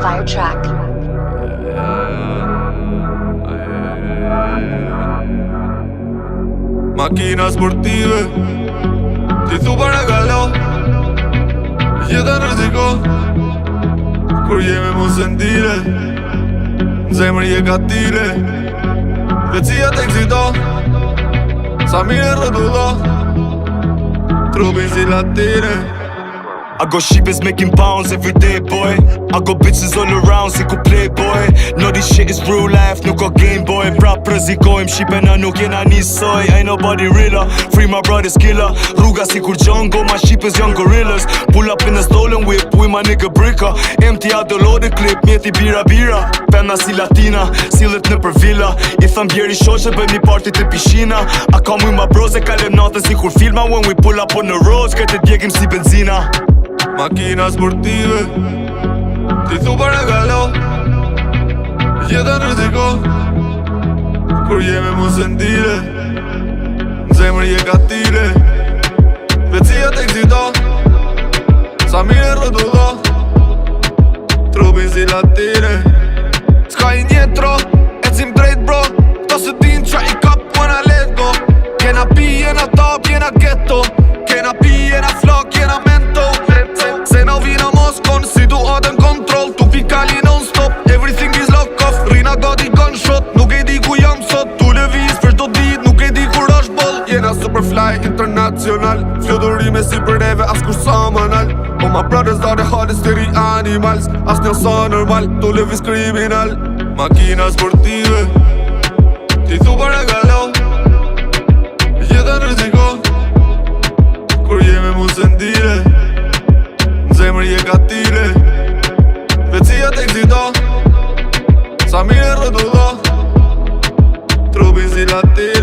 Fire track. Makina sportive, ti thu për regalo, jeta në rëziko, kur jemi mu sentire, zemër je katire, vecia të eksito, sa mire rëdullo, trupin si latire. I got sheepers making pounds every day, boy. I got bitches all around, si ku playboy. No, this shit is real life, nuk ka game boy. Prap rëzikojmë, shqipena nuk jena njësoj. Ain't nobody realer, free my brother's killer. Rruga si kur Django, my sheepers young gorillas. Pull up in a stolen whip, with my nigga Bricka. Empty out the loaded clip, mjeti bira bira. Pena si latina, sillet në për villa. I tham bjeri shoqe, bëjmë një party të pishina. I come with my bros e kalem natën si kur filma. When we pull up on the roads, këtë djegim si benzina. Makina sportive, ti thu për regalo, jeta në rëziko, kur jemi mu sentire, zemër je katire, vecia të eksito, sa mire rëdullo, trupin si latire. S'ka I njetro, ecim drejt bro, ta se din qa I kap when I let go. Kena pi, jena top, jena ghetto, kena pi, jena flok, jena mento. Se na vina Moskon, situatën kontrol, tu fikali non-stop, everything is lock off. Rina gati gunshot, nuk e di ku jam sot. Tu lëviz për çdo dit, nuk e di kur është boll. Jena superfly international, flodorime si për neve, as kur sa manal. Oh my brothers are the hardest dairy animals, as një sa normal, tu lëviz kriminal. Makina sportive, ti thu për regalo, jeta në rëziko, kur jemi mu sentire, zemër je katire, vecia të eksito, sa mire rëdullo, trupin si latire.